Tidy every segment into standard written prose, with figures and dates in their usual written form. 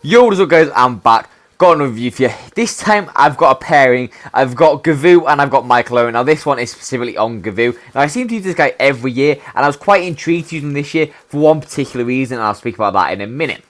Yo, what's up guys, I'm back. Got another review for you. This time I've got a pairing. I've got Govou and I've got Michael Owen. Now this one is specifically on Govou. Now I seem to use this guy every year and I was quite intrigued to use him this year for one particular reason, and I'll speak about that in a minute.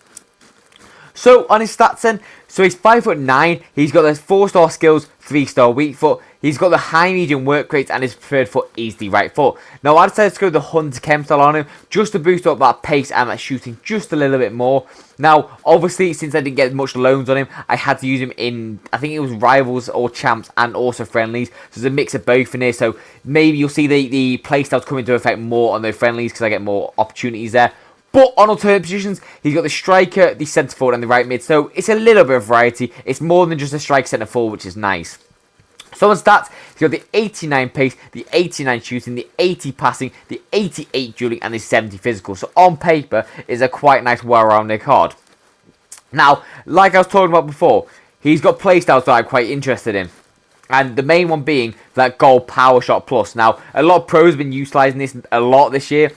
So on his stats then, so he's 5'9", he's got the 4-star skills, 3-star weak foot, he's got the high medium work rates, and his preferred foot is the right foot. Now I decided to go the Hunter Chem style on him, just to boost up that pace and that shooting just a little bit more. Now obviously since I didn't get much loans on him, I had to use him in, I think it was Rivals or Champs and also Friendlies, so there's a mix of both in here, so maybe you'll see the playstyles come into effect more on those Friendlies because I get more opportunities there. But on alternate positions, he's got the striker, the centre forward, and the right mid. So it's a little bit of variety. It's more than just a striker centre forward, which is nice. So on stats, he's got the 89 pace, the 89 shooting, the 80 passing, the 88 dribbling, and the 70 physical. So on paper, it's a quite nice, well-rounded card. Now, like I was talking about before, he's got playstyles that I'm quite interested in. And the main one being that goal power shot plus. Now, a lot of pros have been utilising this a lot this year.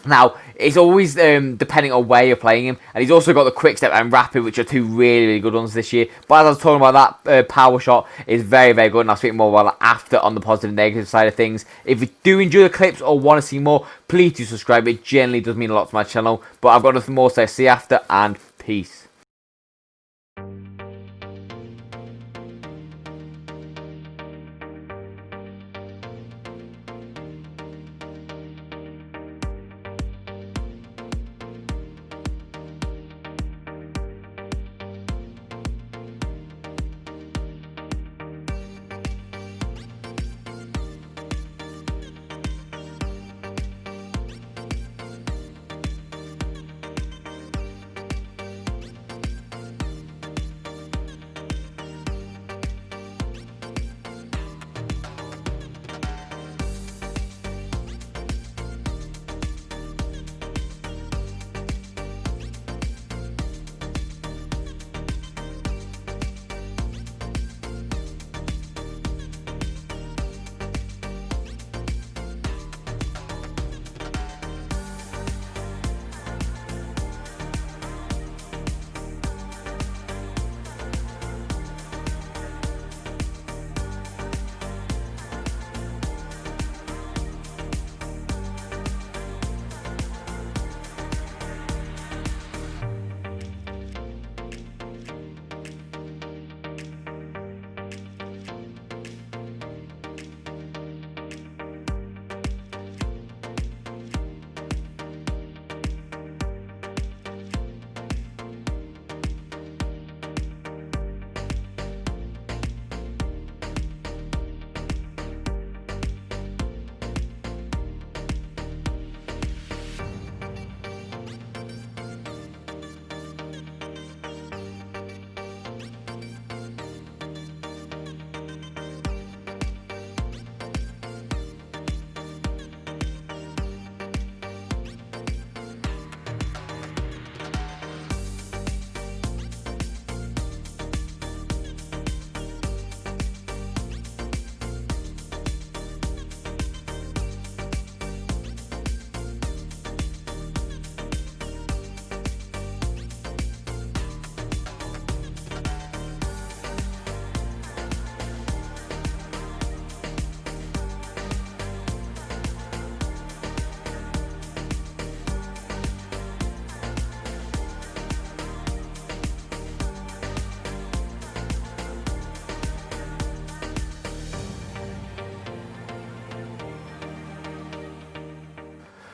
Now, it's always depending on where you're playing him. And he's also got the quick step and rapid, which are two really, really good ones this year. But as I was talking about, that power shot is very, very good. And I'll speak more about that after on the positive and negative side of things. If you do enjoy the clips or want to see more, please do subscribe. It generally does mean a lot to my channel. But I've got nothing more to say. See you after, and peace.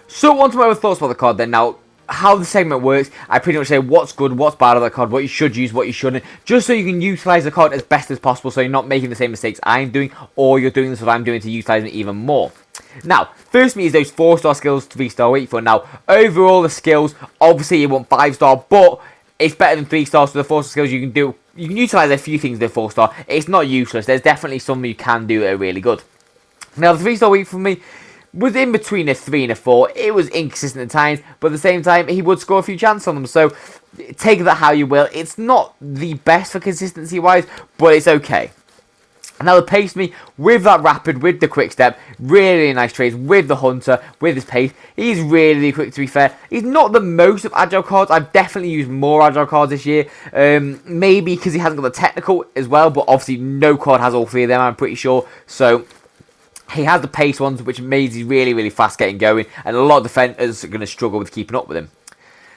So on to my other thoughts about the card then. Now, how the segment works, I pretty much say what's good, what's bad about the card, what you should use, what you shouldn't, just so you can utilise the card as best as possible, so you're not making the same mistakes I'm doing, or you're doing this what I'm doing to utilise it even more. Now, first me is those 4-star skills, 3-star weak foot. Now, overall the skills, obviously you want 5-star, but it's better than 3-star, so the 4-star skills you can utilise a few things with 4-star. It's not useless, there's definitely some you can do that are really good. Now, the 3-star weak for me was in between a 3 and a 4. It was inconsistent at times, but at the same time, he would score a few chances on them. So, take that how you will. It's not the best for consistency-wise, but it's okay. Now, the pace me with that rapid, with the quick step, really nice trades with the hunter, with his pace. He's really quick, to be fair. He's not the most of agile cards. I've definitely used more agile cards this year. Maybe because he hasn't got the technical as well, but obviously no card has all three of them, I'm pretty sure. So he has the pace ones, which means he's really, really fast getting going, and a lot of defenders are going to struggle with keeping up with him.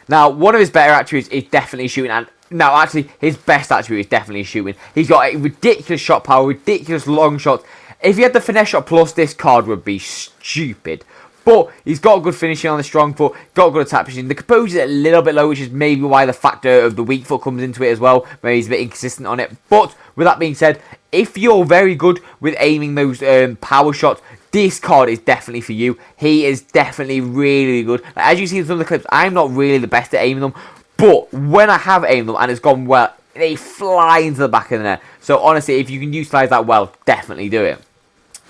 Now, one of his better attributes is definitely shooting, and now, actually, his best attribute is definitely shooting. He's got a ridiculous shot power, ridiculous long shots. If he had the finesse shot plus, this card would be stupid. But he's got good finishing on the strong foot, got good attack position. The composure is a little bit low, which is maybe why the factor of the weak foot comes into it as well. Maybe he's a bit inconsistent on it. But with that being said, if you're very good with aiming those power shots, this card is definitely for you. He is definitely really good. As you see in some of the clips, I'm not really the best at aiming them. But when I have aimed them and it's gone well, they fly into the back of the net. So honestly, if you can utilise that well, definitely do it.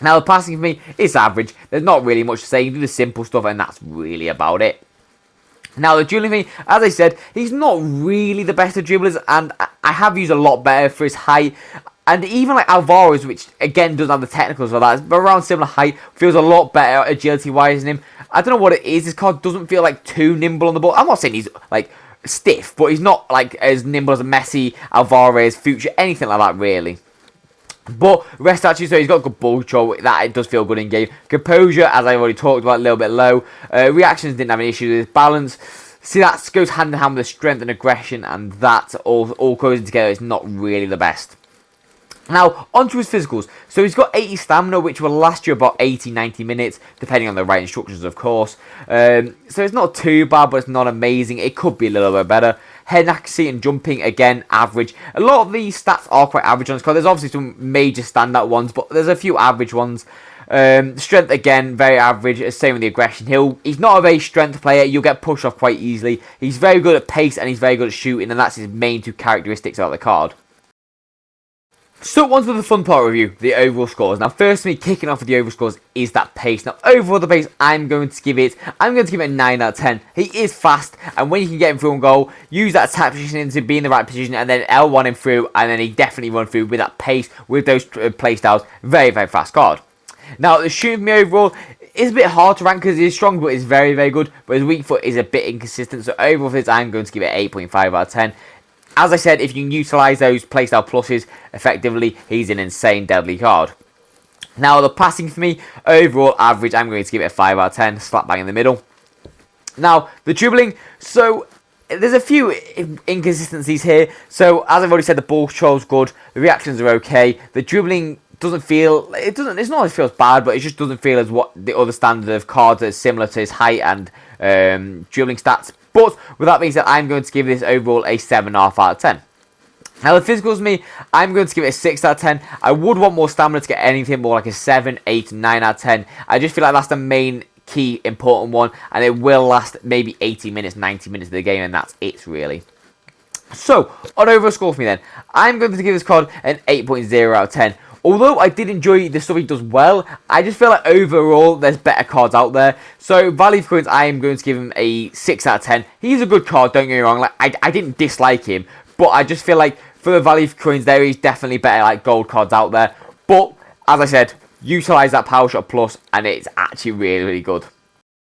Now, the passing for me is average. There's not really much to say. You do the simple stuff and that's really about it. Now, the dribbling thing, as I said, he's not really the best of dribblers, and I have used a lot better for his height. And even like Alvarez, which again doesn't have the technicals for that, but around similar height, feels a lot better agility-wise than him. I don't know what it is. His card doesn't feel like too nimble on the ball. I'm not saying he's like stiff, but he's not like as nimble as a Messi, Alvarez, Future, anything like that really. But rest actually, so he's got good ball control. That it does feel good in game. Composure, as I already talked about, a little bit low. Reactions didn't have any issues with his balance. See, that goes hand in hand with the strength and aggression, and that all goes together. It's not really the best. Now, onto his physicals. So he's got 80 stamina, which will last you about 80-90 minutes, depending on the right instructions, of course. So it's not too bad, but it's not amazing. It could be a little bit better. Head accuracy and jumping, again, average. A lot of these stats are quite average on this card. There's obviously some major standout ones, but there's a few average ones. Strength, again, very average. Same with the aggression. He's not a very strength player. You'll get pushed off quite easily. He's very good at pace, and he's very good at shooting, and that's his main two characteristics about the card. So on to the fun part review, the overall scores. Now, firstly, kicking off with the overall scores is that pace. Now, overall the pace, I'm going to give it a 9 out of 10. He is fast, and when you can get him through on goal, use that attack position into be in the right position, and then L1 him through, and then he definitely run through with that pace, with those play styles. Very, very fast card. Now, the shooting for me overall is a bit hard to rank because his strong foot is very, very good, but his weak foot is a bit inconsistent. So overall for this, I'm going to give it 8.5 out of 10. As I said, if you can utilise those playstyle pluses effectively, he's an insane deadly card. Now, the passing for me, overall average, I'm going to give it a 5 out of 10, slap bang in the middle. Now, the dribbling, so there's a few inconsistencies here. So, as I've already said, the ball control's good, the reactions are okay, the dribbling doesn't feel, it's not as it feels bad, but it just doesn't feel as what the other standard of cards that is similar to his height and dribbling stats. But with that being said, I'm going to give this overall a 7.5 out of 10. Now, the physicals me, I'm going to give it a 6 out of 10. I would want more stamina to get anything more like a 7, 8, 9 out of 10. I just feel like that's the main key important one, and it will last maybe 80 minutes, 90 minutes of the game, and that's it really. So, on overall score for me then, I'm going to give this card an 8.0 out of 10. Although I did enjoy the stuff he does well, I just feel like overall there's better cards out there. So value for coins, I am going to give him a 6 out of 10. He's a good card, don't get me wrong. Like I didn't dislike him, but I just feel like for the value for coins, there is definitely better like gold cards out there. But as I said, utilize that power shot plus, and it's actually really, really good.